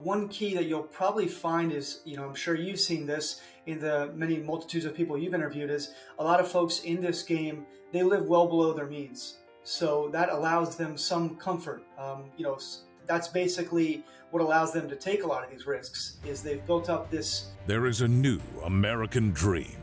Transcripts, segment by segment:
One key that you'll probably find is, I'm sure you've seen this in the many multitudes of people you've interviewed, is a lot of folks in this game, they live well below their means. So that allows them some comfort. That's basically what allows them to take a lot of these risks, is they've built up this. There is a new American dream.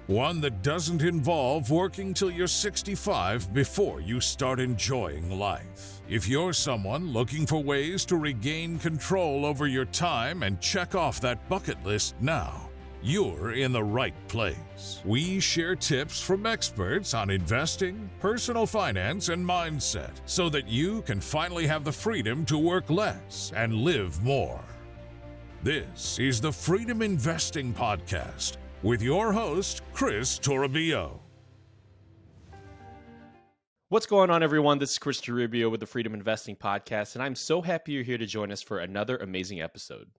One that doesn't involve working till you're 65 before you start enjoying life. If you're someone looking for ways to regain control over your time and check off that bucket list now, you're in the right place. We share tips from experts on investing, personal finance, and mindset so that you can finally have the freedom to work less and live more. This is the Freedom Investing Podcast with your host, Chris Toribio. What's going on, everyone? This is Chris Toribio with the Freedom Investing Podcast, and I'm so happy you're here to join us for another amazing episode.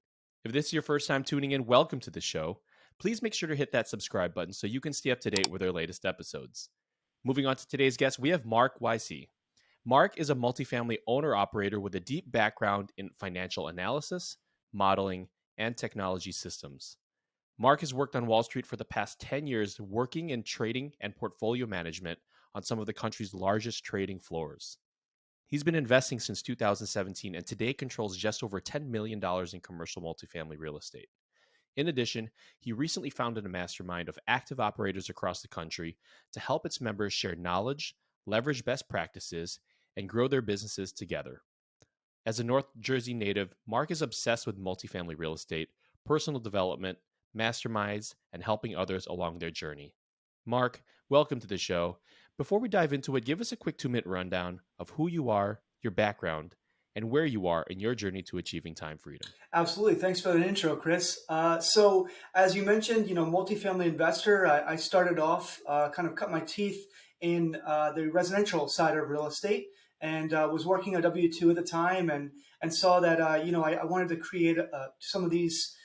If this is your first time tuning in, welcome to the show. Please make sure to hit that subscribe button so you can stay up to date with our latest episodes. Moving on to today's guest, we have Marc Weisi. Marc is a multifamily owner-operator with a deep background in financial analysis, modeling, and technology systems. Marc has worked on Wall Street for the past 10 years, working in trading and portfolio management on some of the country's largest trading floors. He's been investing since 2017 and today controls just over $10 million in commercial multifamily real estate. In addition, he recently founded a mastermind of active operators across the country to help its members share knowledge, leverage best practices, and grow their businesses together. As a North Jersey native, Marc is obsessed with multifamily real estate, personal development, masterminds, and helping others along their journey. Marc, welcome to the show. Before we dive into it, give us a quick 2-minute rundown of who you are, your background, and where you are in your journey to achieving time freedom. Absolutely. Thanks for the intro, Chris. So as you mentioned, multifamily investor, I started off, kind of cut my teeth in the residential side of real estate, and was working a W-2 at the time, and saw that, I wanted to create some of these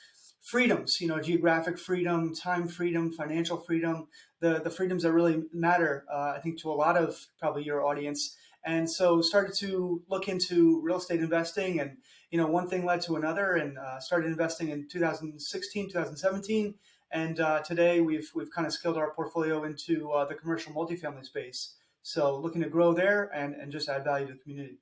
freedoms, geographic freedom, time freedom, financial freedom, the freedoms that really matter, I think, to a lot of probably your audience. And so started to look into real estate investing, and, one thing led to another, and started investing in 2016, 2017. And today we've kind of scaled our portfolio into the commercial multifamily space. So looking to grow there and just add value to the community.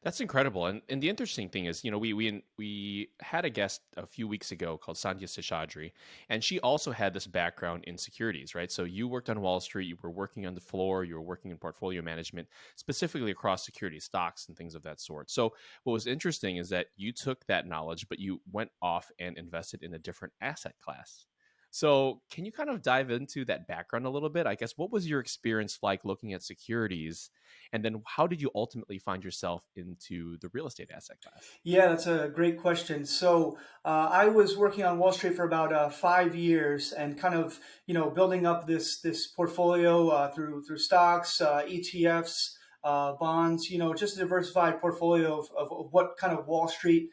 That's incredible. And the interesting thing is, we had a guest a few weeks ago called Sandhya Seshadri, and she also had this background in securities, right? So you worked on Wall Street, you were working on the floor, you were working in portfolio management, specifically across security stocks and things of that sort. So what was interesting is that you took that knowledge, but you went off and invested in a different asset class. So can you kind of dive into that background a little bit? I guess, what was your experience like looking at securities? And then how did you ultimately find yourself into the real estate asset class? Yeah, that's a great question. So I was working on Wall Street for about 5 years, and kind of, building up this portfolio through stocks, ETFs, bonds, just a diversified portfolio of what kind of Wall Street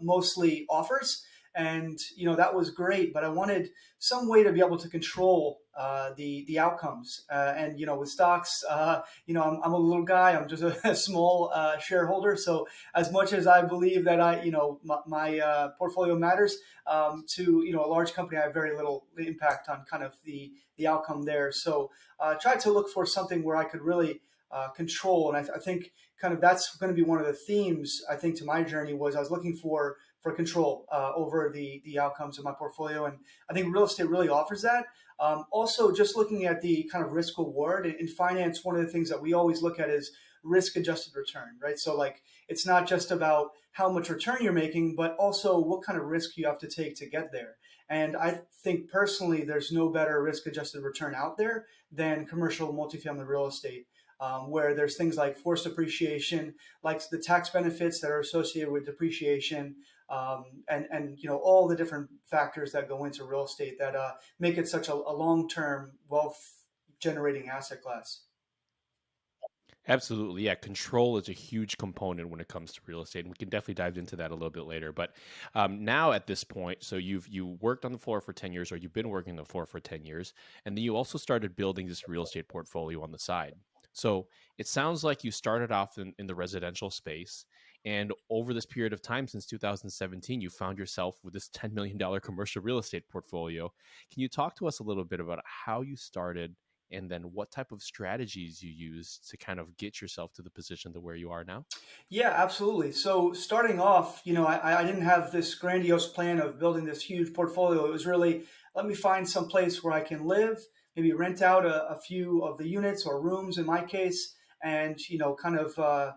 mostly offers. And, that was great, but I wanted some way to be able to control the outcomes. And, with stocks, I'm a little guy. I'm just a small shareholder. So as much as I believe that my portfolio matters to, a large company, I have very little impact on kind of the outcome there. So tried to look for something where I could really control. And I think kind of that's going to be one of the themes, I think, to my journey, was I was looking for control over the outcomes of my portfolio. And I think real estate really offers that. Also, just looking at the kind of risk reward in finance, one of the things that we always look at is risk adjusted return, right? So like, it's not just about how much return you're making, but also what kind of risk you have to take to get there. And I think personally, there's no better risk adjusted return out there than commercial multifamily real estate. Where there's things like forced appreciation, like the tax benefits that are associated with depreciation, and all the different factors that go into real estate that make it such a long-term wealth generating asset class. Absolutely. Yeah. Control is a huge component when it comes to real estate. And we can definitely dive into that a little bit later. But now at this point, so you worked on the floor for 10 years, or you've been working on the floor for 10 years, and then you also started building this real estate portfolio on the side. So it sounds like you started off in the residential space, And over this period of time since 2017, you found yourself with this $10 million commercial real estate portfolio. Can you talk to us a little bit about how you started and then what type of strategies you used to kind of get yourself to the position to where you are now? Yeah, absolutely. So starting off, I didn't have this grandiose plan of building this huge portfolio. It was really, let me find some place where I can live, maybe rent out a few of the units or rooms in my case, and, kind of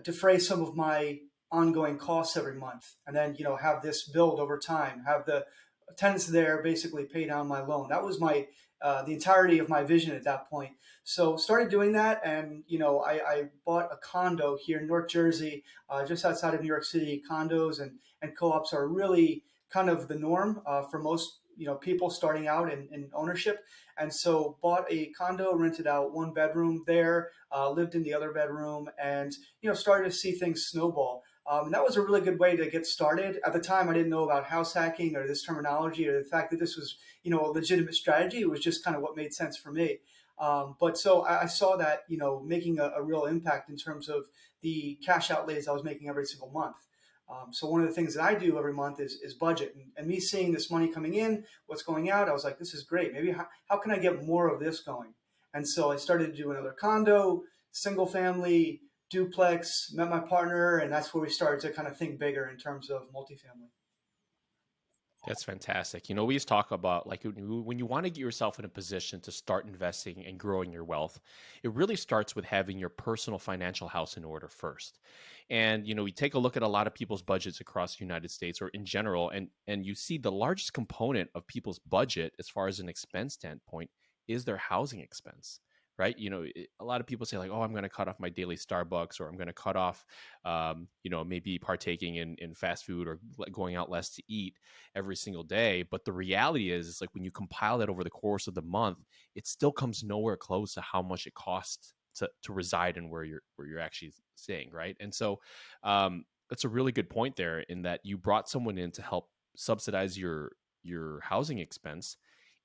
defray some of my ongoing costs every month. And then, have this build over time, have the tenants there basically pay down my loan. That was the entirety of my vision at that point. So started doing that, and I bought a condo here in North Jersey, just outside of New York City. Condos and co-ops are really kind of the norm for most people starting out in ownership. And so bought a condo, rented out one bedroom there, lived in the other bedroom, and started to see things snowball. And that was a really good way to get started. At the time, I didn't know about house hacking or this terminology or the fact that this was a legitimate strategy. It was just kind of what made sense for me. But so I saw that, making a real impact in terms of the cash outlays I was making every single month. So one of the things that I do every month is budget, and me seeing this money coming in, what's going out, I was like, this is great. Maybe how can I get more of this going? And so I started to do another condo, single family, duplex, met my partner, and that's where we started to kind of think bigger in terms of multifamily. That's fantastic. We just talk about like when you want to get yourself in a position to start investing and growing your wealth, it really starts with having your personal financial house in order first. And we take a look at a lot of people's budgets across the United States or in general, and you see the largest component of people's budget as far as an expense standpoint is their housing expense. Right. A lot of people say like, oh, I'm going to cut off my daily Starbucks, or I'm going to cut off, maybe partaking in fast food or going out less to eat every single day. But the reality is like when you compile that over the course of the month, it still comes nowhere close to how much it costs to reside in where you're actually staying. Right. And so that's a really good point there in that you brought someone in to help subsidize your housing expense.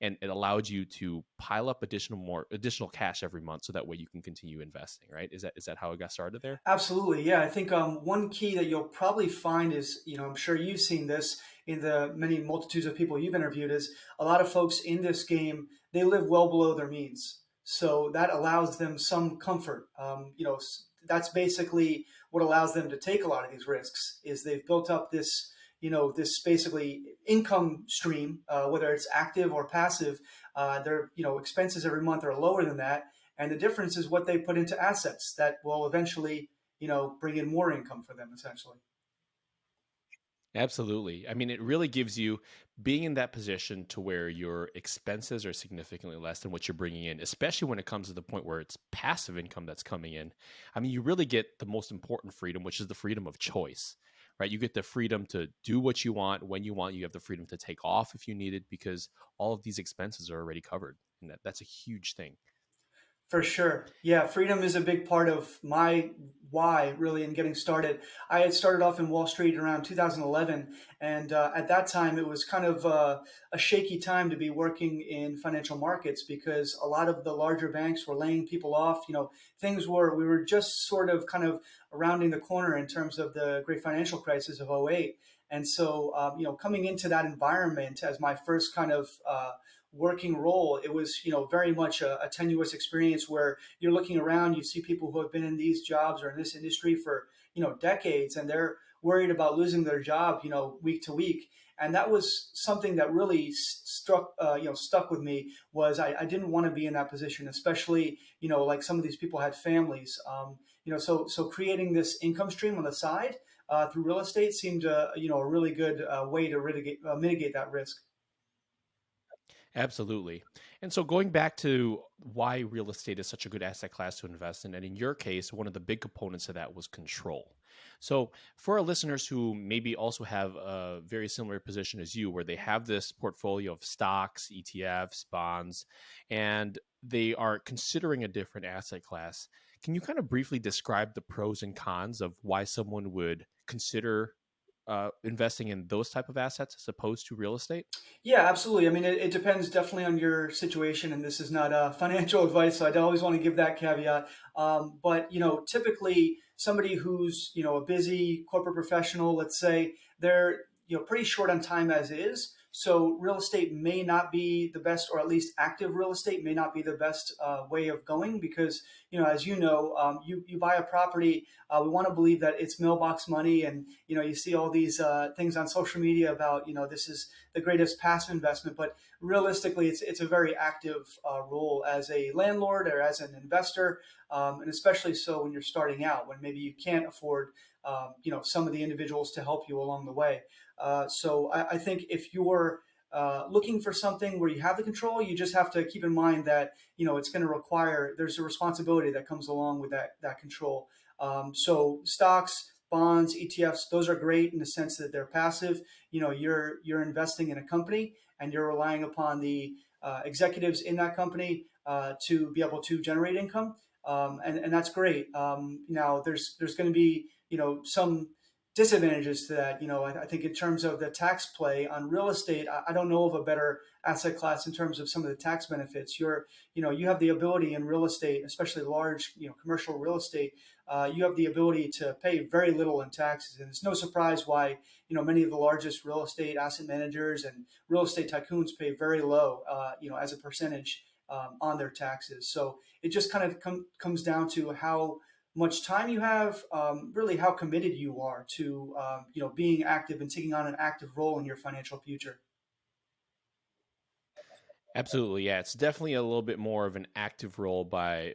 And it allowed you to pile up additional cash every month, so that way you can continue investing, right? Is that how it got started there? Absolutely, yeah. I think one key that you'll probably find is, I'm sure you've seen this in the many multitudes of people you've interviewed, is a lot of folks in this game, they live well below their means. So that allows them some comfort. That's basically what allows them to take a lot of these risks, is they've built up this basically income stream, whether it's active or passive. Their expenses every month are lower than that, and the difference is what they put into assets that will eventually bring in more income for them essentially. Absolutely. I mean, it really gives you being in that position to where your expenses are significantly less than what you're bringing in, especially when it comes to the point where it's passive income that's coming in. I mean, you really get the most important freedom, which is the freedom of choice, right? You get the freedom to do what you want when you want. You have the freedom to take off if you need it, because all of these expenses are already covered. And that's a huge thing. For sure. Yeah, freedom is a big part of my why, really, in getting started. I had started off in Wall Street around 2011, and at that time, it was kind of a shaky time to be working in financial markets because a lot of the larger banks were laying people off. We were just sort of kind of rounding the corner in terms of the great financial crisis of '08. And so, coming into that environment as my first kind of working role, it was very much a tenuous experience where you're looking around, you see people who have been in these jobs or in this industry for decades, and they're worried about losing their job week to week. And that was something that really stuck with me. Was I didn't want to be in that position, especially like some of these people had families. So creating this income stream on the side through real estate seemed a really good way to mitigate that risk. Absolutely. And so going back to why real estate is such a good asset class to invest in, and in your case, one of the big components of that was control. So for our listeners who maybe also have a very similar position as you, where they have this portfolio of stocks, ETFs, bonds, and they are considering a different asset class, can you kind of briefly describe the pros and cons of why someone would consider investing in those type of assets as opposed to real estate? Yeah, absolutely. I mean, it depends definitely on your situation, and this is not financial advice, so I always want to give that caveat. But typically somebody who's, a busy corporate professional, let's say, they're, pretty short on time as is. So real estate may not be the best, or at least active real estate may not be the best way of going, because, as you buy a property. We want to believe that it's mailbox money, and you see all these things on social media about, this is the greatest passive investment, but realistically, it's a very active role as a landlord or as an investor, and especially so when you're starting out, when maybe you can't afford, some of the individuals to help you along the way. So I think if you're looking for something where you have the control, you just have to keep in mind that it's going to require, there's a responsibility that comes along with that control. So stocks, bonds, ETFs, those are great in the sense that they're passive. You're investing in a company, and you're relying upon the executives in that company to be able to generate income, and that's great. Now there's going to be some disadvantages to that. I think in terms of the tax play on real estate, I don't know of a better asset class in terms of some of the tax benefits. You have the ability in real estate, especially large, commercial real estate. You have the ability to pay very little in taxes, and it's no surprise why many of the largest real estate asset managers and real estate tycoons pay very low, as a percentage on their taxes. So it just kind of comes down to how much time you have, really how committed you are to being active and taking on an active role in your financial future. Absolutely, yeah. It's definitely a little bit more of an active role by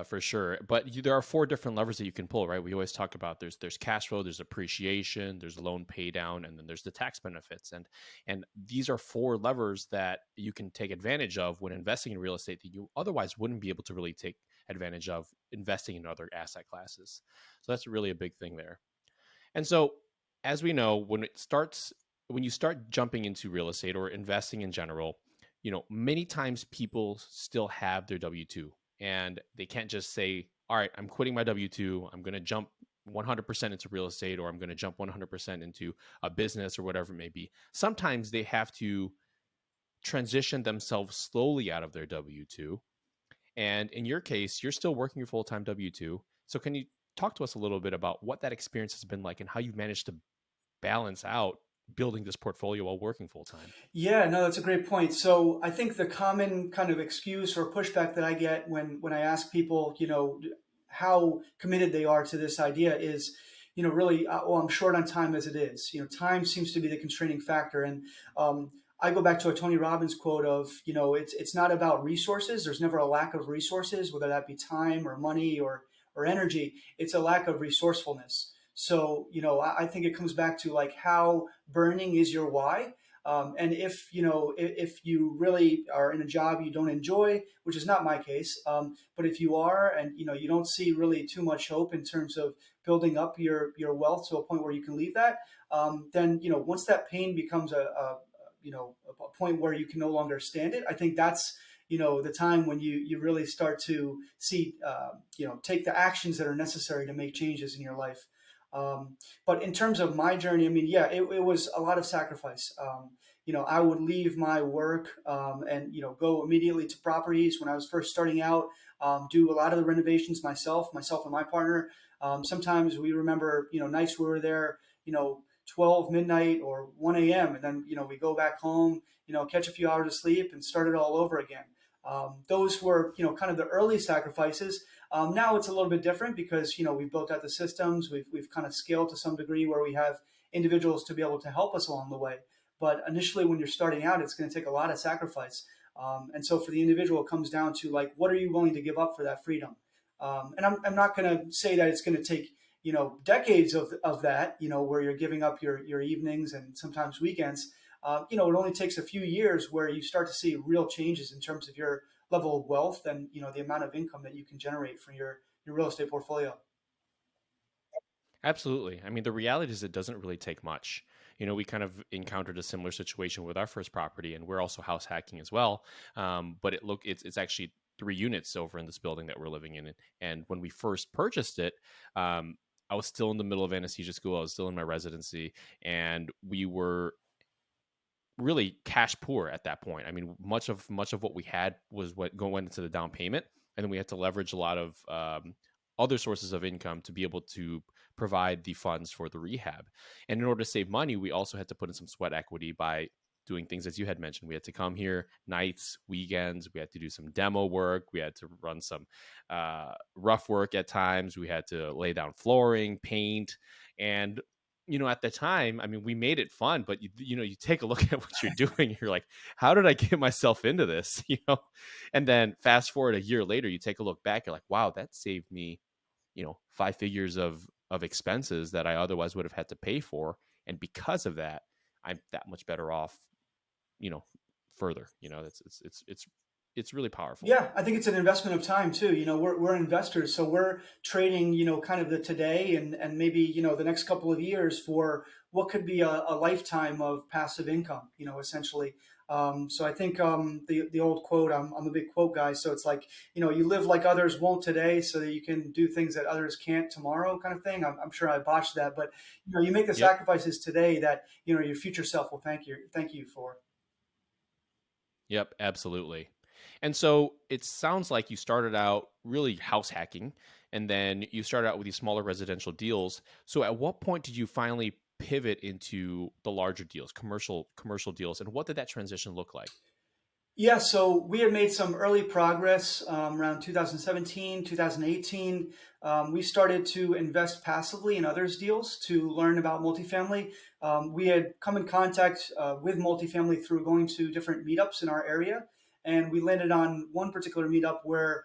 for sure. But there are four different levers that you can pull, right? We always talk about there's cash flow, there's appreciation, there's loan pay down, and then there's the tax benefits. And these are four levers that you can take advantage of when investing in real estate that you otherwise wouldn't be able to really take advantage of investing in other asset classes. So that's really a big thing there. And so, as we know, when you start jumping into real estate or investing in general, many times people still have their W-2, and they can't just say, all right, I'm quitting my W-2. I'm going to jump 100% into real estate, or I'm going to jump 100% into a business or whatever it may be. Sometimes they have to transition themselves slowly out of their W-2. And in your case, you're still working your full-time W-2. So can you talk to us a little bit about what that experience has been like and how you've managed to balance out building this portfolio while working full-time? Yeah, no, that's a great point. So I think the common kind of excuse or pushback that I get when I ask people, how committed they are to this idea is, really, well, I'm short on time as it is. Time seems to be the constraining factor. And I go back to a Tony Robbins quote of, it's not about resources. There's never a lack of resources, whether that be time or money or energy. It's a lack of resourcefulness. So, I think it comes back to like how burning is your why. And if you really are in a job you don't enjoy, which is not my case, but if you are, and you don't see really too much hope in terms of building up your wealth to a point where you can leave that, then once that pain becomes a point where you can no longer stand it, I think that's the time when you really start to see take the actions that are necessary to make changes in your life. But in terms of my journey, I mean, yeah, it was a lot of sacrifice. I would leave my work and go immediately to properties when I was first starting out. Do a lot of the renovations myself and my partner. Sometimes we remember nights we were there 12 midnight or 1 a.m. and then we go back home, catch a few hours of sleep and start it all over again. Those were kind of the early sacrifices. Now it's a little bit different because we've built out the systems, we've kind of scaled to some degree where we have individuals to be able to help us along the way. But initially, when you're starting out, it's going to take a lot of sacrifice. And so for the individual, it comes down to like, what are you willing to give up for that freedom? And I'm not going to say that it's going to take decades of that where you're giving up your evenings and sometimes weekends. It only takes a few years where you start to see real changes in terms of your level of wealth and the amount of income that you can generate from your real estate portfolio. Absolutely. I mean, the reality is it doesn't really take much. We kind of encountered a similar situation with our first property, and we're also house hacking as well. But it's actually 3 units over in this building that we're living in. And when we first purchased it, I was still in the middle of anesthesia school. I was still in my residency, and we were really cash poor at that point. I mean, much of what we had was what went into the down payment, and then we had to leverage a lot of other sources of income to be able to provide the funds for the rehab. And in order to save money, we also had to put in some sweat equity by doing things as you had mentioned. We had to come here nights, weekends. We had to do some demo work. We had to run some rough work at times. We had to lay down flooring, paint, and at the time, I mean, we made it fun, but you take a look at what you're doing, you're like, how did I get myself into this? And then fast forward a year later, you take a look back, you're like, wow, that saved me, 5 figures of expenses that I otherwise would have had to pay for. And because of that, I'm that much better off, you know, further. It's really powerful. Yeah, I think it's an investment of time too. We're investors, so we're trading, kind of the today and maybe, the next couple of years for what could be a lifetime of passive income, essentially. So I think the old quote, I'm a big quote guy. So it's like, you live like others won't today so that you can do things that others can't tomorrow kind of thing. I'm sure I botched that, but, you make the Yep. sacrifices today that, your future self will thank you for. Yep, absolutely. And so it sounds like you started out really house hacking, and then you started out with these smaller residential deals. So at what point did you finally pivot into the larger deals, commercial deals, and what did that transition look like? Yeah, so we had made some early progress around 2017, 2018. We started to invest passively in others' deals to learn about multifamily. We had come in contact with multifamily through going to different meetups in our area. And we landed on one particular meetup where,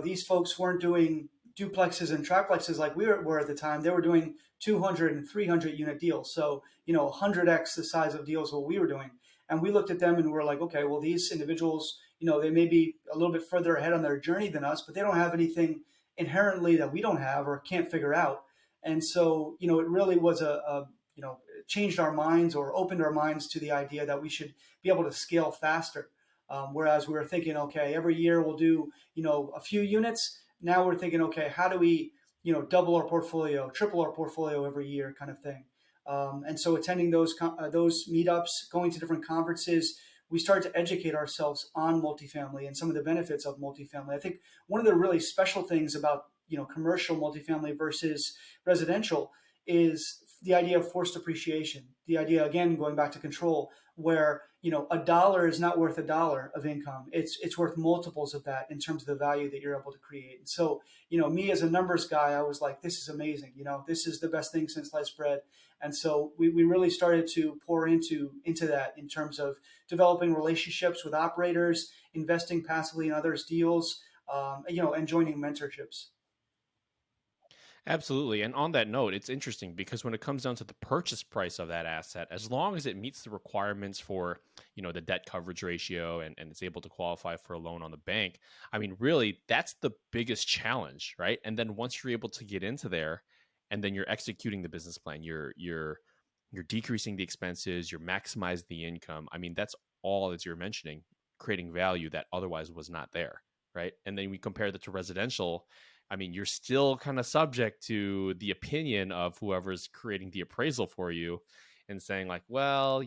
these folks weren't doing duplexes and triplexes like we were at the time. They were doing 200 and 300 unit deals. So, 100x the size of deals what we were doing. And we looked at them and we're like, okay, well, these individuals, they may be a little bit further ahead on their journey than us, but they don't have anything inherently that we don't have or can't figure out. And so, it really was it changed our minds or opened our minds to the idea that we should be able to scale faster. Whereas we were thinking, okay, every year we'll do, a few units. Now we're thinking, okay, how do we, double our portfolio, triple our portfolio every year kind of thing. And so attending those meetups, going to different conferences, we start to educate ourselves on multifamily and some of the benefits of multifamily. I think one of the really special things about commercial multifamily versus residential is the idea of forced appreciation. The idea, again, going back to control, where a dollar is not worth a dollar of income. It's worth multiples of that in terms of the value that you're able to create. And so, me as a numbers guy, I was like, this is amazing. This is the best thing since sliced bread. And so we really started to pour into that in terms of developing relationships with operators, investing passively in others' deals, and joining mentorships. Absolutely. And on that note, it's interesting because when it comes down to the purchase price of that asset, as long as it meets the requirements for, the debt coverage ratio and it's able to qualify for a loan on the bank, I mean, really, that's the biggest challenge, right? And then once you're able to get into there and then you're executing the business plan, you're decreasing the expenses, you're maximizing the income. I mean, that's all, as you're mentioning, creating value that otherwise was not there, right? And then we compare that to residential. I mean, you're still kind of subject to the opinion of whoever's creating the appraisal for you and saying like, well,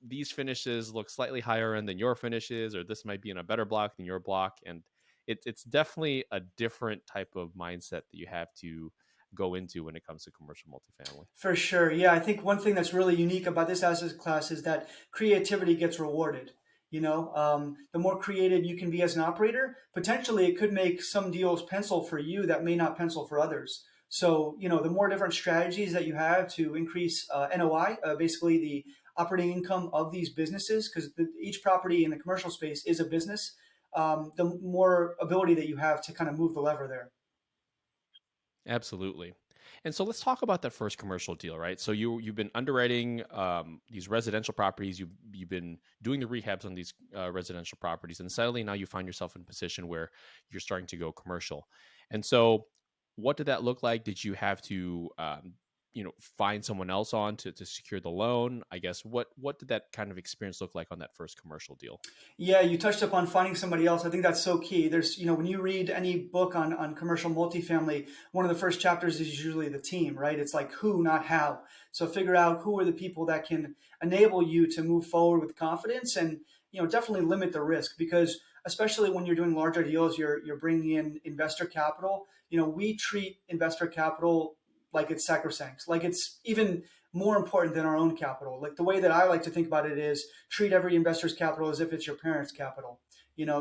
these finishes look slightly higher end than your finishes, or this might be in a better block than your block. And it's definitely a different type of mindset that you have to go into when it comes to commercial multifamily. For sure. Yeah, I think one thing that's really unique about this asset class is that creativity gets rewarded. The more creative you can be as an operator, potentially it could make some deals pencil for you that may not pencil for others. So, the more different strategies that you have to increase NOI, basically the operating income of these businesses, because each property in the commercial space is a business, the more ability that you have to kind of move the lever there. Absolutely. And so let's talk about that first commercial deal, right? So you've been underwriting these residential properties. You've been doing the rehabs on these residential properties, and suddenly now you find yourself in a position where you're starting to go commercial. And so, what did that look like? Did you have to find someone else on to secure the loan? I guess what did that kind of experience look like on that first commercial deal? Yeah, you touched upon finding somebody else. I think that's so key. There's, when you read any book on commercial multifamily, one of the first chapters is usually the team, right? It's like who, not how. So figure out who are the people that can enable you to move forward with confidence and, definitely limit the risk because especially when you're doing larger deals, you're bringing in investor capital. we treat investor capital like it's sacrosanct, like it's even more important than our own capital. Like the way that I like to think about it is treat every investor's capital as if it's your parents' capital.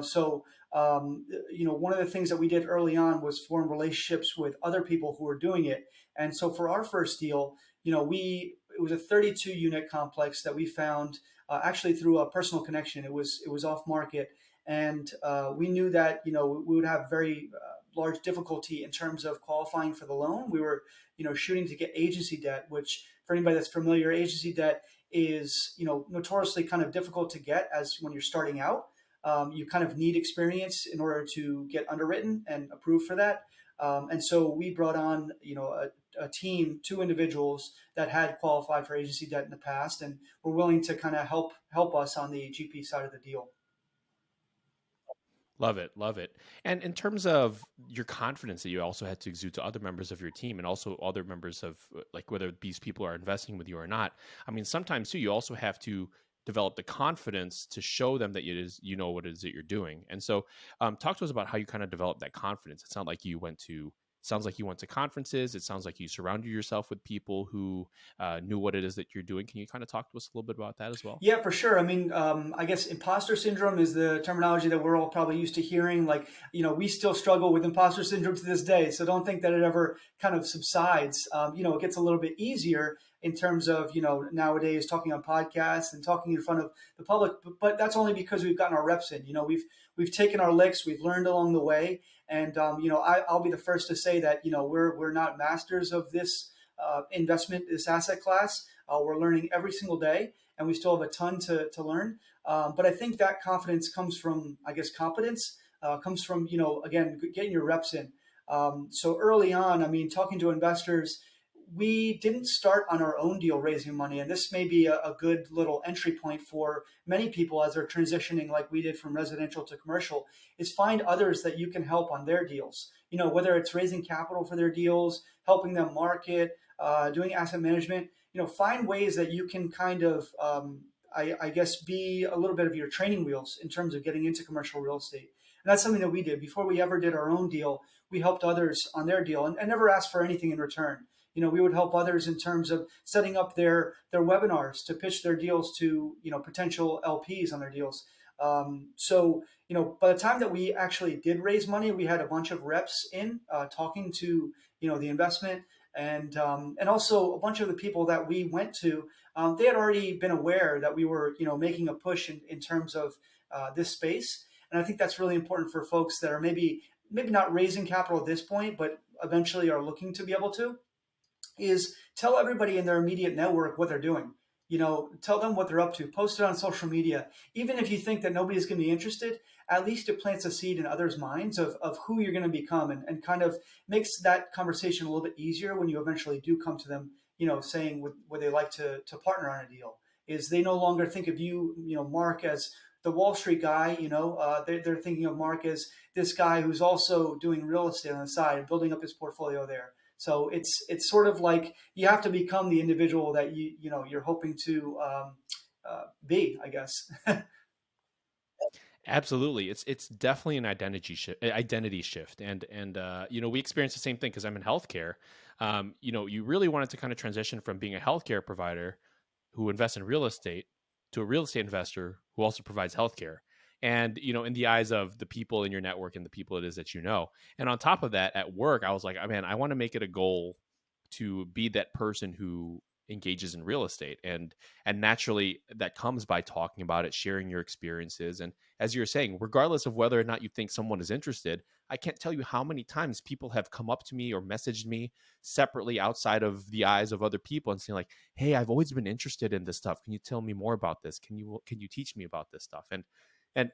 So one of the things that we did early on was form relationships with other people who were doing it. And so for our first deal, it was a 32 unit complex that we found actually through a personal connection. It was off market, and we knew that we would have very large difficulty in terms of qualifying for the loan. We were shooting to get agency debt, which for anybody that's familiar, agency debt is notoriously kind of difficult to get as when you're starting out. You kind of need experience in order to get underwritten and approved for that. And so we brought on, a team, two individuals that had qualified for agency debt in the past, and were willing to kind of help us on the GP side of the deal. Love it. Love it. And in terms of your confidence that you also had to exude to other members of your team and also other members of like whether these people are investing with you or not, I mean, sometimes too, you also have to develop the confidence to show them that what it is that you're doing. And so talk to us about how you kind of develop that confidence. Sounds like you went to conferences. It sounds like you surrounded yourself with people who knew what it is that you're doing. Can you kind of talk to us a little bit about that as well? Yeah, for sure. I mean, I guess imposter syndrome is the terminology that we're all probably used to hearing. Like, we still struggle with imposter syndrome to this day. So don't think that it ever kind of subsides. It gets a little bit easier in terms of, nowadays talking on podcasts and talking in front of the public. But that's only because we've gotten our reps in. We've taken our licks, we've learned along the way. And, I'll be the first to say that, we're not masters of this investment, this asset class. We're learning every single day, and we still have a ton to learn. But I think that confidence comes from, I guess, competence, comes from, again, getting your reps in. So early on, I mean, talking to investors, we didn't start on our own deal raising money. And this may be a good little entry point for many people as they're transitioning like we did from residential to commercial, is find others that you can help on their deals. Whether it's raising capital for their deals, helping them market, doing asset management, find ways that you can kind of, I guess, be a little bit of your training wheels in terms of getting into commercial real estate. And that's something that we did. Before we ever did our own deal, we helped others on their deal and never asked for anything in return. We would help others in terms of setting up their webinars to pitch their deals to, potential LPs on their deals. So, by the time that we actually did raise money, we had a bunch of reps in talking to, the investment and also a bunch of the people that we went to. They had already been aware that we were, making a push in terms of this space. And I think that's really important for folks that are maybe not raising capital at this point, but eventually are looking to be able to, is tell everybody in their immediate network what they're doing. Tell them what they're up to, post it on social media. Even if you think that nobody's going to be interested, at least it plants a seed in others' minds of who you're going to become and kind of makes that conversation a little bit easier when you eventually do come to them, saying would they like to partner on a deal. Is they no longer think of you, Mark, as the Wall Street guy, they're thinking of Mark as this guy who's also doing real estate on the side and building up his portfolio there. So it's sort of like you have to become the individual that you're hoping to be, I guess. Absolutely, it's definitely an identity shift, and we experienced the same thing because I'm in healthcare. You really wanted to kind of transition from being a healthcare provider who invests in real estate to a real estate investor who also provides healthcare. And, in the eyes of the people in your network and the people it is that you know. And on top of that, at work, I was like, man, I want to make it a goal to be that person who engages in real estate. And naturally, that comes by talking about it, sharing your experiences. And as you're saying, regardless of whether or not you think someone is interested, I can't tell you how many times people have come up to me or messaged me separately outside of the eyes of other people and saying like, hey, I've always been interested in this stuff. Can you tell me more about this? Can you teach me about this stuff? And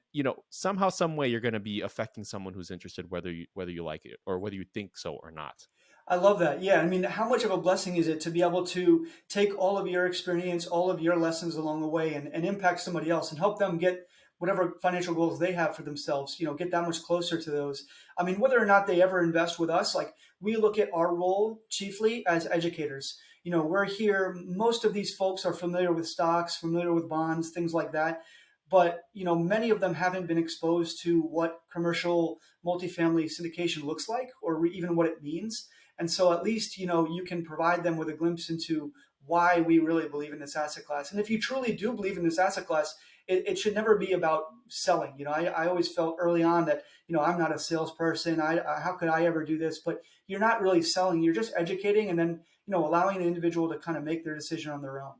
somehow, some way, you're going to be affecting someone who's interested, whether you like it or whether you think so or not. I love that. Yeah. I mean, how much of a blessing is it to be able to take all of your experience, all of your lessons along the way and impact somebody else and help them get whatever financial goals they have for themselves, get that much closer to those. I mean, whether or not they ever invest with us, like we look at our role chiefly as educators. We're here. Most of these folks are familiar with stocks, familiar with bonds, things like that. but many of them haven't been exposed to what commercial multifamily syndication looks like, or even what it means. And so at least you can provide them with a glimpse into why we really believe in this asset class. And if you truly do believe in this asset class, it should never be about selling. I always felt early on that I'm not a salesperson. How could I ever do this? But you're not really selling. You're just educating, and then allowing the individual to kind of make their decision on their own.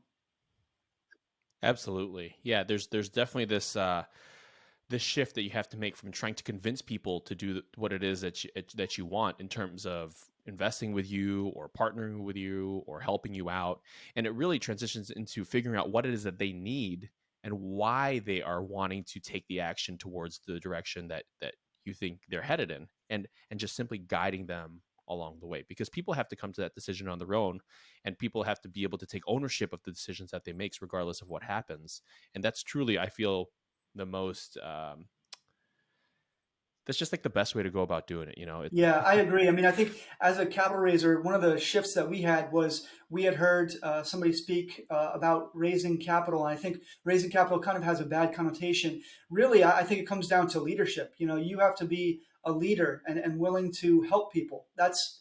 Absolutely. Yeah, there's definitely this shift that you have to make from trying to convince people to do what it is that you want in terms of investing with you or partnering with you or helping you out. And it really transitions into figuring out what it is that they need and why they are wanting to take the action towards the direction that you think they're headed in, and just simply guiding them along the way, because people have to come to that decision on their own, and people have to be able to take ownership of the decisions that they make regardless of what happens. And that's truly, I feel, the most that's just like the best way to go about doing it. Yeah, I agree. I mean, I think as a capital raiser, one of the shifts that we had was we had heard somebody speak about raising capital. And I think raising capital kind of has a bad connotation. Really, I think it comes down to leadership. You have to be a leader and willing to help people. That's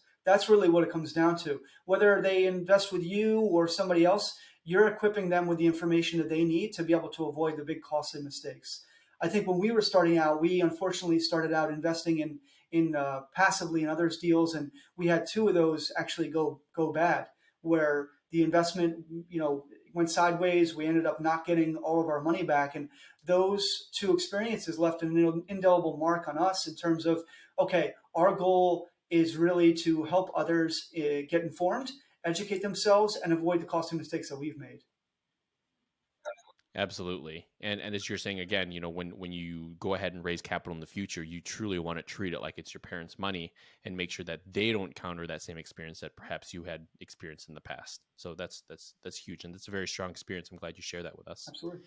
really what it comes down to. Whether they invest with you or somebody else, you're equipping them with the information that they need to be able to avoid the big costly mistakes. I think when we were starting out, we unfortunately started out investing in passively in others' deals, and we had two of those actually go bad, where the investment went sideways. We ended up not getting all of our money back, and those two experiences left an indelible mark on us in terms of, okay, our goal is really to help others get informed, educate themselves, and avoid the costly mistakes that we've made. Absolutely. And as you're saying again, when you go ahead and raise capital in the future, you truly want to treat it like it's your parents' money and make sure that they don't counter that same experience that perhaps you had experienced in the past. So that's huge, and that's a very strong experience. I'm glad you share that with us. Absolutely.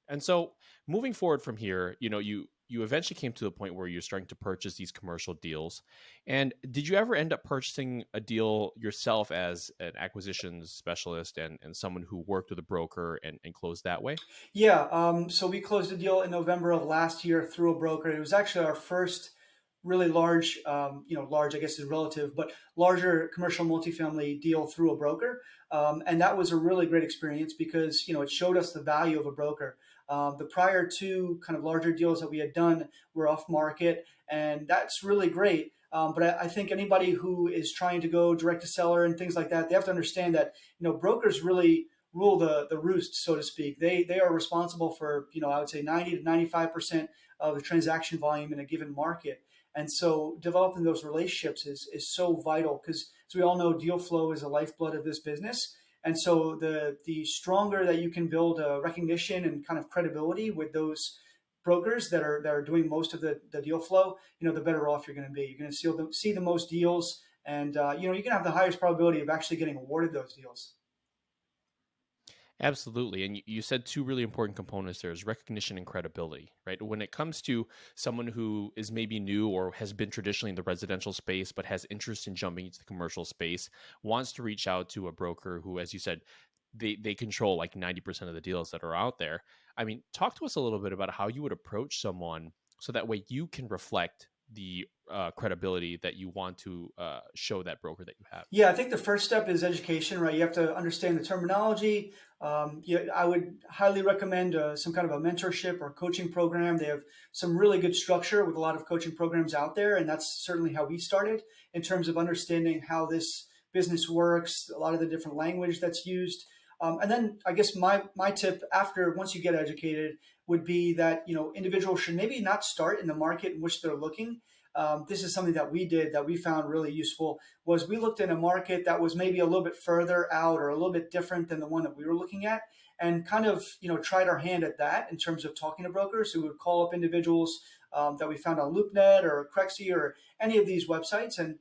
And so moving forward from here, you eventually came to the point where you're starting to purchase these commercial deals. And did you ever end up purchasing a deal yourself as an acquisitions specialist and someone who worked with a broker and closed that way? Yeah. So we closed a deal in November of last year through a broker. It was actually our first really large, large, I guess is relative, but larger commercial multifamily deal through a broker. And that was a really great experience because, it showed us the value of a broker. The prior two kind of larger deals that we had done were off market, and that's really great. But I think anybody who is trying to go direct to seller and things like that, they have to understand that, brokers really rule the roost, so to speak. They are responsible for, I would say 90 to 95% of the transaction volume in a given market. And so developing those relationships is so vital because, as we all know, deal flow is the lifeblood of this business. And so the stronger that you can build a recognition and kind of credibility with those brokers that are doing most of the deal flow, the better off you're going to be. You're going to see the most deals, and you're going to have the highest probability of actually getting awarded those deals. Absolutely. And you said two really important components there is recognition and credibility, right? When it comes to someone who is maybe new or has been traditionally in the residential space, but has interest in jumping into the commercial space, wants to reach out to a broker who, as you said, they control like 90% of the deals that are out there. I mean, talk to us a little bit about how you would approach someone so that way you can reflect the credibility that you want to show that broker that you have. Yeah, I think the first step is education, right? You have to understand the terminology. I would highly recommend some kind of a mentorship or coaching program. They have some really good structure with a lot of coaching programs out there, and that's certainly how we started in terms of understanding how this business works, a lot of the different language that's used. And then I guess my tip once you get educated would be that, individuals should maybe not start in the market in which they're looking. This is something that we did that we found really useful was we looked in a market that was maybe a little bit further out or a little bit different than the one that we were looking at, and kind of, tried our hand at that in terms of talking to brokers who would call up individuals that we found on LoopNet or Crexy or any of these websites and,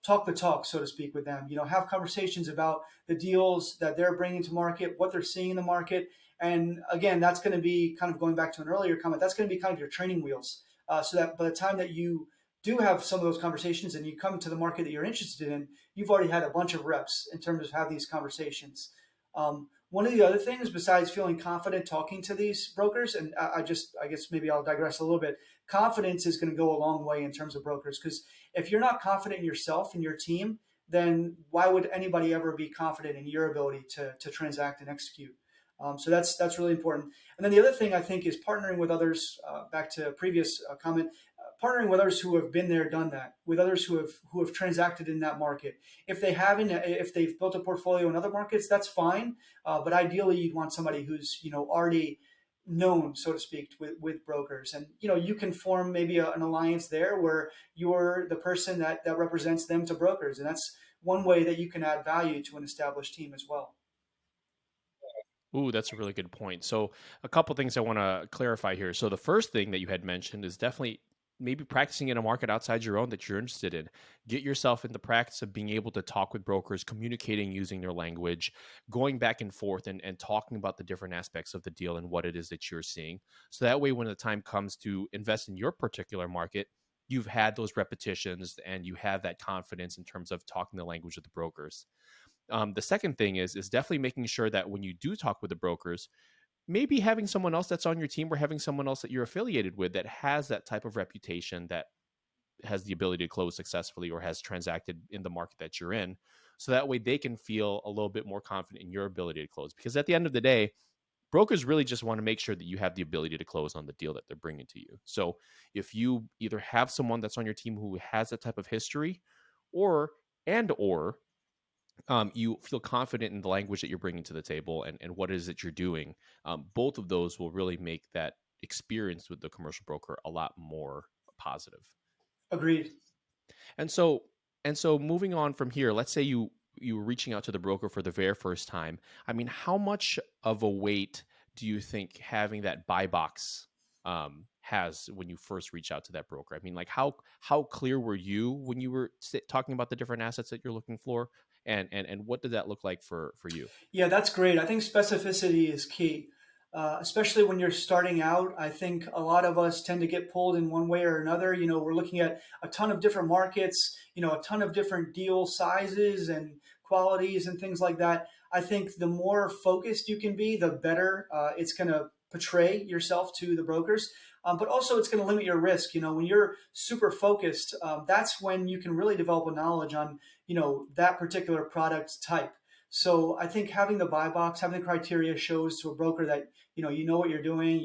talk the talk, so to speak, with them, have conversations about the deals that they're bringing to market, what they're seeing in the market. And again, that's going to be kind of going back to an earlier comment, that's going to be kind of your training wheels. So that by the time that you do have some of those conversations and you come to the market that you're interested in, you've already had a bunch of reps in terms of how these conversations. One of the other things, besides feeling confident talking to these brokers, and I guess maybe I'll digress a little bit. Confidence is going to go a long way in terms of brokers, because if you're not confident in yourself and your team, then why would anybody ever be confident in your ability to transact and execute? So that's really important. And then the other thing I think is partnering with others. Back to a previous comment, partnering with others who have been there, done that, with others who have transacted in that market. If they haven't, if they've built a portfolio in other markets, that's fine. But ideally, you'd want somebody who's already known, so to speak, with brokers, and you can form maybe an alliance there where you're the person that represents them to brokers, and that's one way that you can add value to an established team as well. Ooh, that's a really good point. So, a couple things I want to clarify here. So, the first thing that you had mentioned is definitely maybe practicing in a market outside your own that you're interested in. Get yourself in the practice of being able to talk with brokers, communicating using their language, going back and forth and talking about the different aspects of the deal and what it is that you're seeing. So that way, when the time comes to invest in your particular market, you've had those repetitions and you have that confidence in terms of talking the language of the brokers. The second thing is definitely making sure that when you do talk with the brokers, maybe having someone else that's on your team or having someone else that you're affiliated with that has that type of reputation, that has the ability to close successfully or has transacted in the market that you're in. So that way they can feel a little bit more confident in your ability to close. Because at the end of the day, brokers really just want to make sure that you have the ability to close on the deal that they're bringing to you. So if you either have someone that's on your team who has that type of history, or you feel confident in the language that you're bringing to the table and what it is that you're doing, both of those will really make that experience with the commercial broker a lot more positive. Agreed. And so moving on from here, let's say you were reaching out to the broker for the very first time. I mean, how much of a weight do you think having that buy box has when you first reach out to that broker? I mean, like how clear were you when you were talking about the different assets that you're looking for, and what did that look like for you? Yeah, that's great. I think specificity is key, especially when you're starting out. I think a lot of us tend to get pulled in one way or another. We're looking at a ton of different markets, a ton of different deal sizes and qualities and things like that. I think the more focused you can be, the better it's going to portray yourself to the brokers. But also, it's going to limit your risk. When you're super focused, that's when you can really develop a knowledge on, that particular product type. So I think having the buy box, having the criteria shows to a broker that you know what you're doing,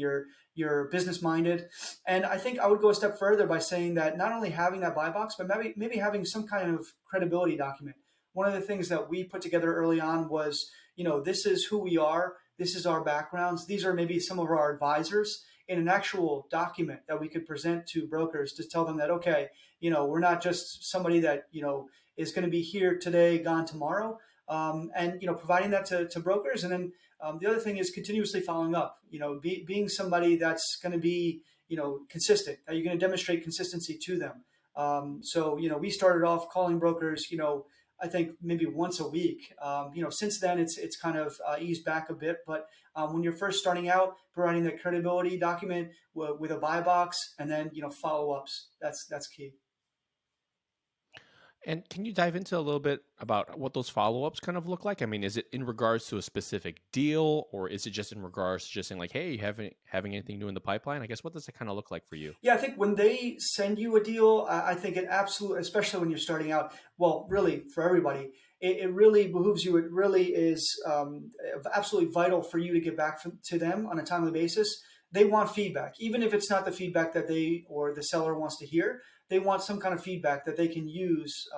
you're business minded. And I think I would go a step further by saying that not only having that buy box, but maybe having some kind of credibility document. One of the things that we put together early on was, this is who we are, this is our backgrounds, these are maybe some of our advisors, in an actual document that we could present to brokers to tell them that, okay, we're not just somebody that is going to be here today, gone tomorrow. And providing that to brokers. And then the other thing is continuously following up, being somebody that's going to be consistent, that you're going to demonstrate consistency to them. So we started off calling brokers, I think maybe once a week. Since then it's kind of eased back a bit, but when you're first starting out, providing the credibility document with a buy box, and then follow-ups, that's key. And can you dive into a little bit about what those follow-ups kind of look like? I mean, is it in regards to a specific deal, or is it just in regards to just saying like, hey, you having anything new in the pipeline? I guess, what does it kind of look like for you? Yeah, I think when they send you a deal, I think it absolutely, especially when you're starting out, well, really for everybody, it really behooves you. It really is absolutely vital for you to get back to them on a timely basis. They want feedback, even if it's not the feedback that they or the seller wants to hear. They want some kind of feedback that they can use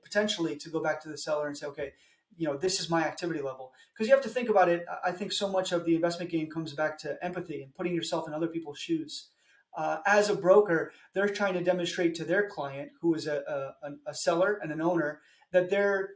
potentially to go back to the seller and say, okay, this is my activity level. Because you have to think about it. I think so much of the investment game comes back to empathy and putting yourself in other people's shoes. As a broker, they're trying to demonstrate to their client, who is a seller and an owner, that they're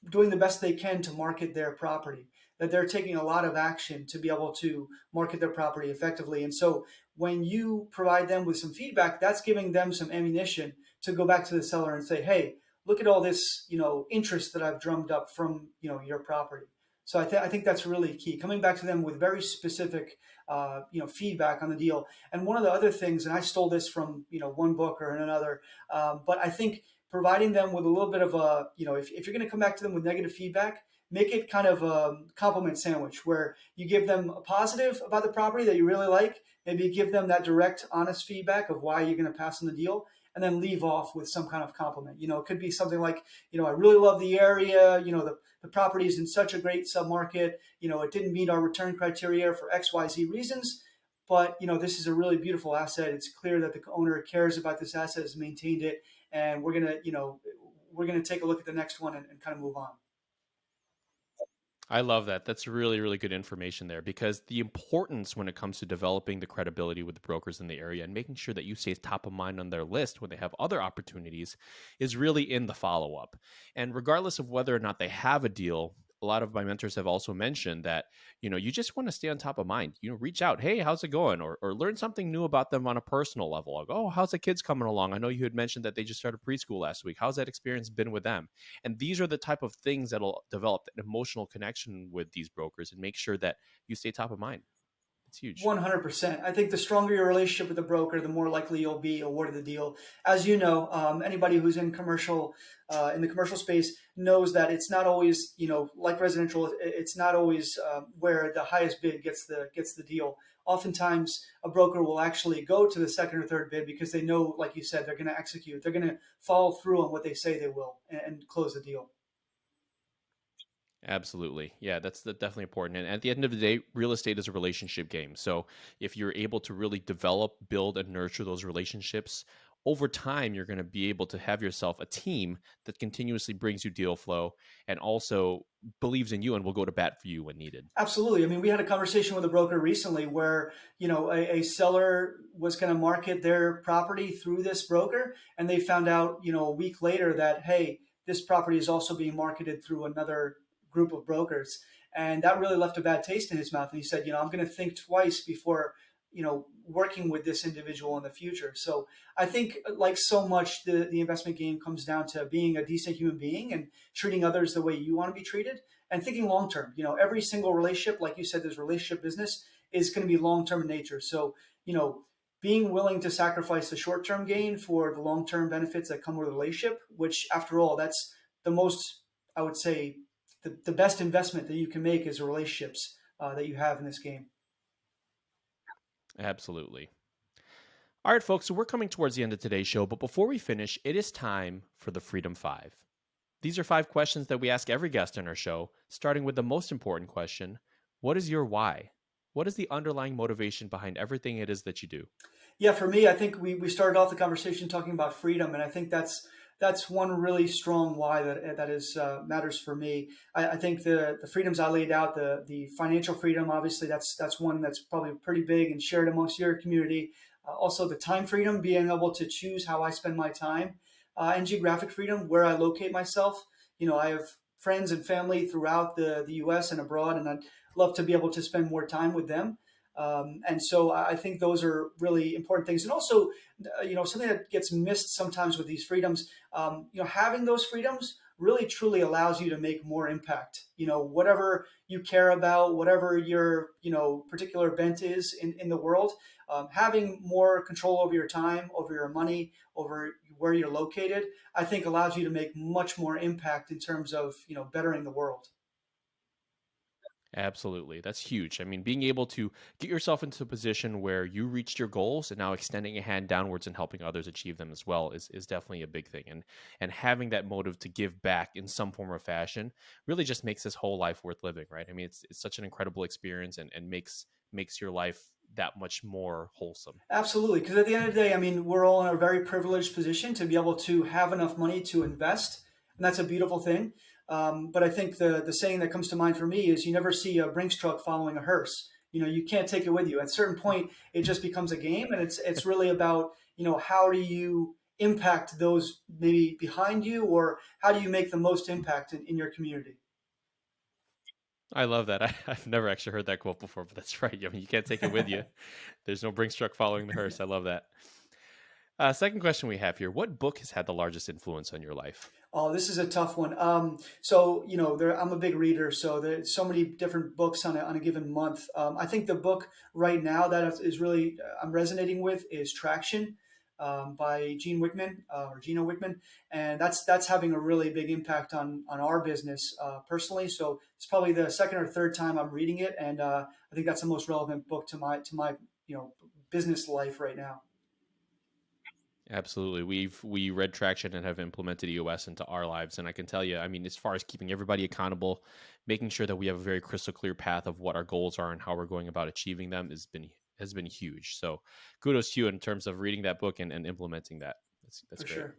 doing the best they can to market their property, that they're taking a lot of action to be able to market their property effectively. And so when you provide them with some feedback, that's giving them some ammunition to go back to the seller and say, hey, look at all this, interest that I've drummed up from, your property. So I think that's really key, coming back to them with very specific, feedback on the deal. And one of the other things, and I stole this from, one book or another, but I think providing them with a little bit of a, if you're going to come back to them with negative feedback, make it kind of a compliment sandwich where you give them a positive about the property that you really like, maybe give them that direct, honest feedback of why you're going to pass on the deal, and then leave off with some kind of compliment. It could be something like, I really love the area. The property is in such a great submarket. It didn't meet our return criteria for XYZ reasons, but this is a really beautiful asset. It's clear that the owner cares about this asset, has maintained it, and we're gonna take a look at the next one and kind of move on. I love that. That's really, really good information there, because the importance when it comes to developing the credibility with the brokers in the area and making sure that you stay top of mind on their list when they have other opportunities is really in the follow up. And regardless of whether or not they have a deal, a lot of my mentors have also mentioned that, you just want to stay on top of mind. Reach out. Hey, how's it going? Or learn something new about them on a personal level. Like, oh, how's the kids coming along? I know you had mentioned that they just started preschool last week. How's that experience been with them? And these are the type of things that'll develop an emotional connection with these brokers and make sure that you stay top of mind. It's huge. 100%. I think the stronger your relationship with the broker, the more likely you'll be awarded the deal. As you know, anybody who's in the commercial space knows that it's not always, like residential, it's not always where the highest bid gets the deal. Oftentimes, a broker will actually go to the second or third bid because they know, like you said, they're going to execute. They're going to follow through on what they say they will and close the deal. Absolutely. Yeah, that's definitely important. And at the end of the day, real estate is a relationship game. So if you're able to really develop, build, and nurture those relationships, over time, you're going to be able to have yourself a team that continuously brings you deal flow and also believes in you and will go to bat for you when needed. Absolutely. I mean, we had a conversation with a broker recently where, a seller was going to market their property through this broker, and they found out, a week later that, hey, this property is also being marketed through another group of brokers. And that really left a bad taste in his mouth. And he said, I'm going to think twice before, working with this individual in the future. So I think, like so much, the investment game comes down to being a decent human being and treating others the way you want to be treated and thinking long term. Every single relationship, like you said, this relationship business is going to be long term in nature. So, being willing to sacrifice the short term gain for the long term benefits that come with a relationship, which after all, that's the most, I would say, the best investment that you can make is the relationships that you have in this game. Absolutely. All right, folks, so we're coming towards the end of today's show, but before we finish, it is time for the Freedom 5. These are 5 questions that we ask every guest on our show, starting with the most important question: what is your why? What is the underlying motivation behind everything it is that you do? Yeah, for me, I think we started off the conversation talking about freedom, and I think that's one really strong why that is matters for me. I think the freedoms I laid out, the financial freedom, obviously that's one that's probably pretty big and shared amongst your community. Also, the time freedom, being able to choose how I spend my time, and geographic freedom, where I locate myself. I have friends and family throughout the U.S. and abroad, and I'd love to be able to spend more time with them. And so I think those are really important things. And also, something that gets missed sometimes with these freedoms, having those freedoms really truly allows you to make more impact. Whatever you care about, whatever your, particular bent is in the world, having more control over your time, over your money, over where you're located, I think allows you to make much more impact in terms of, bettering the world. Absolutely. That's huge. I mean, being able to get yourself into a position where you reached your goals and now extending a hand downwards and helping others achieve them as well is definitely a big thing. And having that motive to give back in some form or fashion really just makes this whole life worth living, right? I mean, it's such an incredible experience and makes your life that much more wholesome. Absolutely. Because at the end of the day, I mean, we're all in a very privileged position to be able to have enough money to invest. And that's a beautiful thing. But I think the saying that comes to mind for me is you never see a Brinks truck following a hearse. You can't take it with you. At a certain point, it just becomes a game. And it's really about, how do you impact those maybe behind you, or how do you make the most impact in your community? I love that. I've never actually heard that quote before, but that's right. I mean, you can't take it with you. There's no Brinks truck following the hearse. I love that. Second question we have here: what book has had the largest influence on your life? Oh, this is a tough one. I'm a big reader, so there's so many different books on a given month. I think the book right now that is really I'm resonating with is Traction. by Gene Wickman or Gino Wickman, and that's having a really big impact on our business personally. So it's probably the second or third time I'm reading it, and I think that's the most relevant book to my business life right now. Absolutely. We read Traction and have implemented EOS into our lives. And I can tell you, I mean, as far as keeping everybody accountable, making sure that we have a very crystal clear path of what our goals are and how we're going about achieving them has been huge. So kudos to you in terms of reading that book and implementing that. That's For great. sure.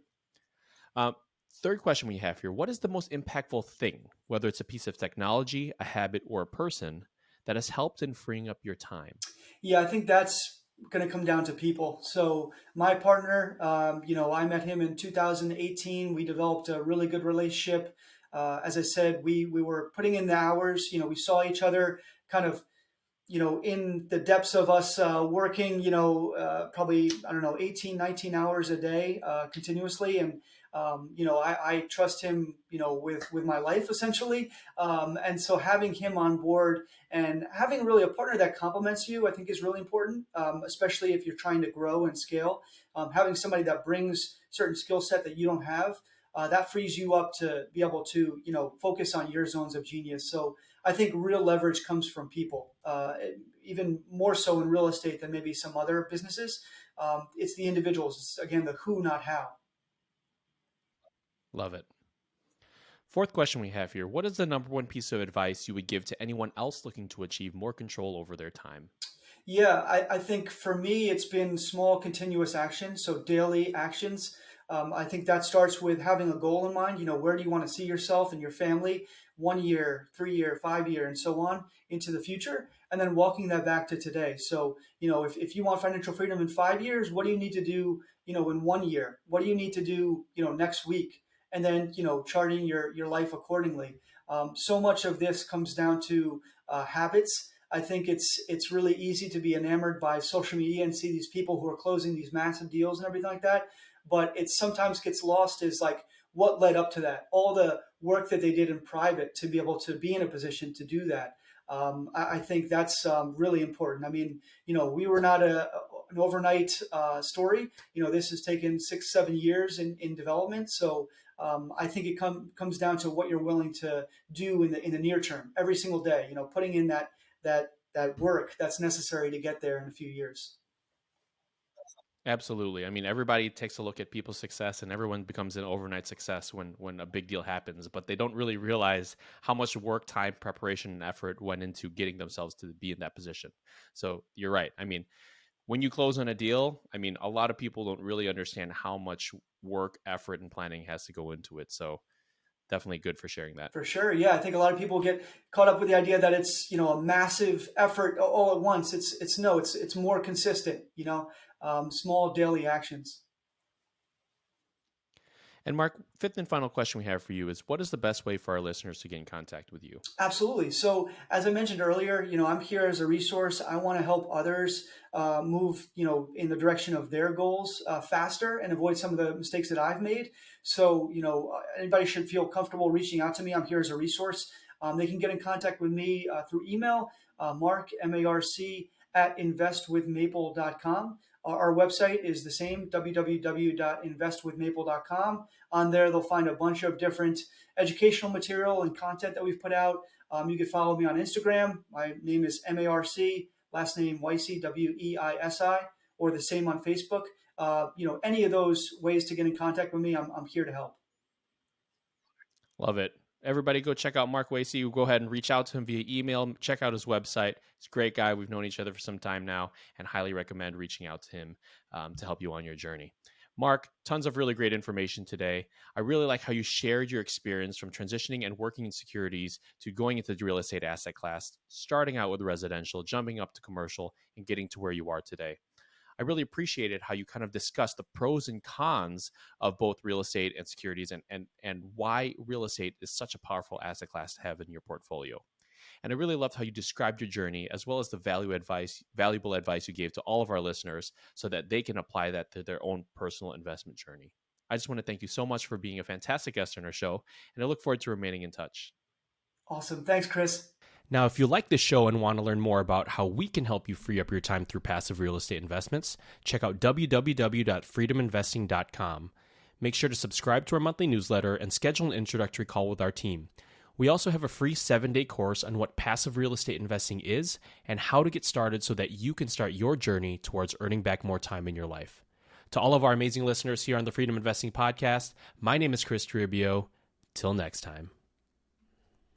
Um, Third question we have here: what is the most impactful thing, whether it's a piece of technology, a habit, or a person, that has helped in freeing up your time? Yeah, I think that's going to come down to people. So my partner, I met him in 2018. We developed a really good relationship. As I said, we were putting in the hours. We saw each other kind of in the depths of us working, probably, I don't know, 18, 19 hours a day continuously. And, I trust him, with my life essentially. And so having him on board and having really a partner that complements you, I think is really important, especially if you're trying to grow and scale. Having somebody that brings certain skill set that you don't have, that frees you up to be able to, focus on your zones of genius. So I think real leverage comes from people, even more so in real estate than maybe some other businesses. It's the individuals. It's, again, the who, not how. Love it. Fourth question we have here: what is the number one piece of advice you would give to anyone else looking to achieve more control over their time? Yeah, I think for me, it's been small, continuous action. So daily actions. I think that starts with having a goal in mind. Where do you want to see yourself and your family 1 year, 3 year, 5 year, and so on into the future? And then walking that back to today. So, if you want financial freedom in 5 years, what do you need to do, in 1 year? What do you need to do, next week? And then, charting your life accordingly. So much of this comes down to habits. I think it's really easy to be enamored by social media and see these people who are closing these massive deals and everything like that. But it sometimes gets lost is like what led up to that, all the work that they did in private to be able to be in a position to do that. I think that's really important. I mean, we were not an overnight story. This has taken 6, 7 years in development. So I think it comes down to what you're willing to do in the near term, every single day. Putting in that work that's necessary to get there in a few years. Absolutely. I mean, everybody takes a look at people's success and everyone becomes an overnight success when a big deal happens, but they don't really realize how much work, time, preparation, and effort went into getting themselves to be in that position. So you're right. I mean, when you close on a deal, I mean, a lot of people don't really understand how much work, effort, and planning has to go into it. So definitely good for sharing that. For sure. Yeah. I think a lot of people get caught up with the idea that it's, a massive effort all at once. It's more consistent, small daily actions. And Mark, fifth and final question we have for you is: what is the best way for our listeners to get in contact with you? Absolutely. So as I mentioned earlier, I'm here as a resource. I want to help others move, in the direction of their goals faster and avoid some of the mistakes that I've made. So, anybody should feel comfortable reaching out to me. I'm here as a resource. They can get in contact with me through email, Marc, M-A-R-C, at investwithmaple.com. Our website is the same, www.investwithmaple.com. On there, they'll find a bunch of different educational material and content that we've put out. You can follow me on Instagram. My name is M-A-R-C, last name Weisi, W-E-I-S-I, or the same on Facebook. Any of those ways to get in contact with me, I'm here to help. Love it. Everybody go check out Marc Weisi. Go ahead and reach out to him via email. Check out his website. He's a great guy. We've known each other for some time now and highly recommend reaching out to him to help you on your journey. Marc, tons of really great information today. I really like how you shared your experience from transitioning and working in securities to going into the real estate asset class, starting out with residential, jumping up to commercial, and getting to where you are today. I really appreciated how you kind of discussed the pros and cons of both real estate and securities and why real estate is such a powerful asset class to have in your portfolio. And I really loved how you described your journey as well as the valuable advice you gave to all of our listeners so that they can apply that to their own personal investment journey. I just want to thank you so much for being a fantastic guest on our show, and I look forward to remaining in touch. Awesome. Thanks, Chris. Now, if you like this show and want to learn more about how we can help you free up your time through passive real estate investments, check out www.freedominvesting.com. Make sure to subscribe to our monthly newsletter and schedule an introductory call with our team. We also have a free 7-day course on what passive real estate investing is and how to get started so that you can start your journey towards earning back more time in your life. To all of our amazing listeners here on the Freedom Investing Podcast, my name is Chris Toribio. Till next time.